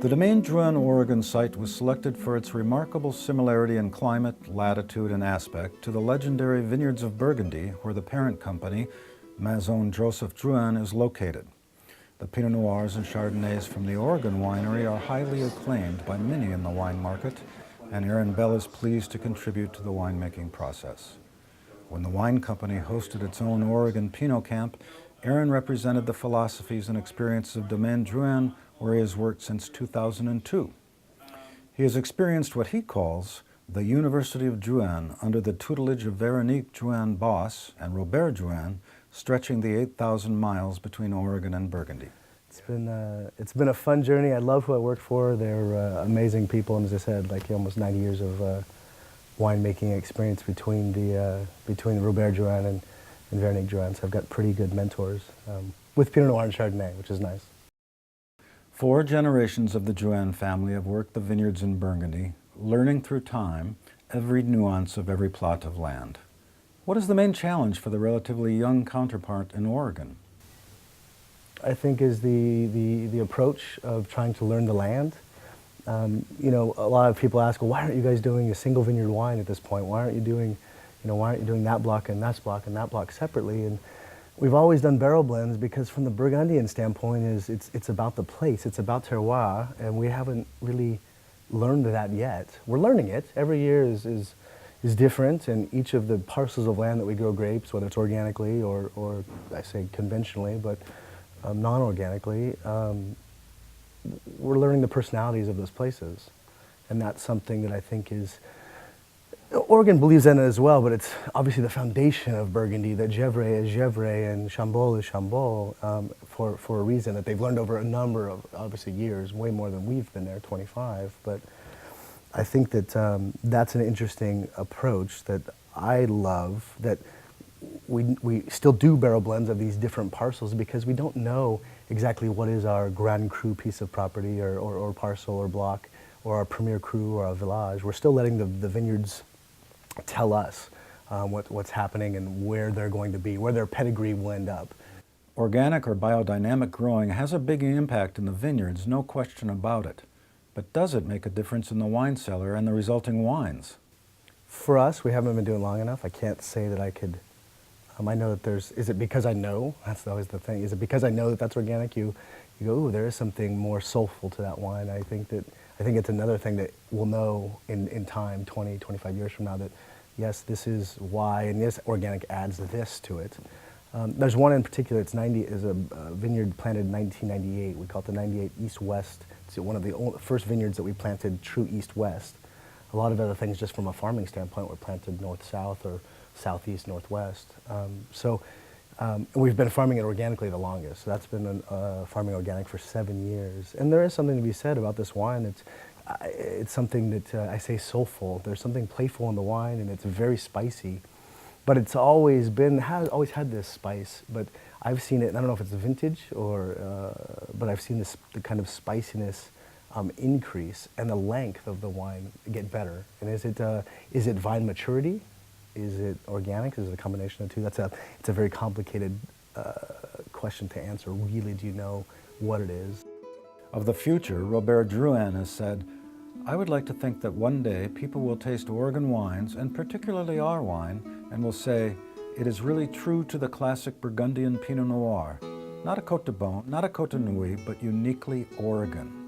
The Domaine Drouhin, Oregon site was selected for its remarkable similarity in climate, latitude, and aspect to the legendary vineyards of Burgundy, where the parent company, Maison Joseph Drouhin, is located. The Pinot Noirs and Chardonnays from the Oregon winery are highly acclaimed by many in the wine market, and Arron is pleased to contribute to the winemaking process. When the wine company hosted its own Oregon Pinot Camp, Arron represented the philosophies and experiences of Domaine Drouhin, where he has worked since 2002. He has experienced what he calls the University of Drouhin under the tutelage of Véronique Drouhin Boss and Robert Drouhin, stretching the 8,000 miles between Oregon and Burgundy. It's been a fun journey. I love who I work for. They're amazing people, and as I said, like almost 90 years of winemaking experience between Robert Drouhin and Véronique Drouhin. So I've got pretty good mentors with Pinot Noir and Chardonnay, which is nice. 4 generations of the Drouhin family have worked the vineyards in Burgundy, learning through time every nuance of every plot of land. What is the main challenge for the relatively young counterpart in Oregon? I think is the approach of trying to learn the land. You know, a lot of people ask, well, why aren't you guys doing a single vineyard wine at this point? Why aren't you doing, why aren't you doing that block and that block and that block separately? And we've always done barrel blends because from the Burgundian standpoint it's about the place, it's about terroir, and we haven't really learned that yet. We're learning it. Every year is different, and each of the parcels of land that we grow grapes, whether it's organically or I say conventionally, but non-organically, we're learning the personalities of those places. And that's something that I think is, Oregon believes in it as well, but it's obviously the foundation of Burgundy, that Gevrey is Gevrey and Chambolle is Chambolle for a reason that they've learned over a number of, obviously, years, way more than we've been there, 25. But I think that that's an interesting approach that I love, that we still do barrel blends of these different parcels because we don't know exactly what is our Grand Cru piece of property or parcel or block or our Premier Cru or our Village. We're still letting the vineyards tell us what's happening and where they're going to be, where their pedigree will end up. Organic or biodynamic growing has a big impact in the vineyards, no question about it. But does it make a difference in the wine cellar and the resulting wines? For us, we haven't been doing it long enough. I can't say that I could. I know that is it because I know? That's always the thing. Is it because I know that that's organic? You go, ooh, there is something more soulful to that wine. I think it's another thing that we'll know in time, 20, 25 years from now, that yes, this is why, and yes, organic adds this to it. There's one in particular, it's a vineyard planted in 1998. We call it the 98 East-West. It's one of the first vineyards that we planted true East-West. A lot of other things just from a farming standpoint were planted north-south or southeast-northwest. We've been farming it organically the longest. So that's been farming organic for 7 years. And there is something to be said about this wine. It's something that I say soulful. There's something playful in the wine, and it's very spicy. But it's always had this spice. But I've seen it, and I don't know if it's vintage but I've seen the kind of spiciness increase and the length of the wine get better. And is it vine maturity? Is it organic? Is it a combination of the two? It's a very complicated question to answer. Really, do you know what it is? Of the future, Robert Drouhin has said, "I would like to think that one day people will taste Oregon wines, and particularly our wine, and will say, it is really true to the classic Burgundian Pinot Noir. Not a Côte de Beaune, not a Côte de Nuit, but uniquely Oregon."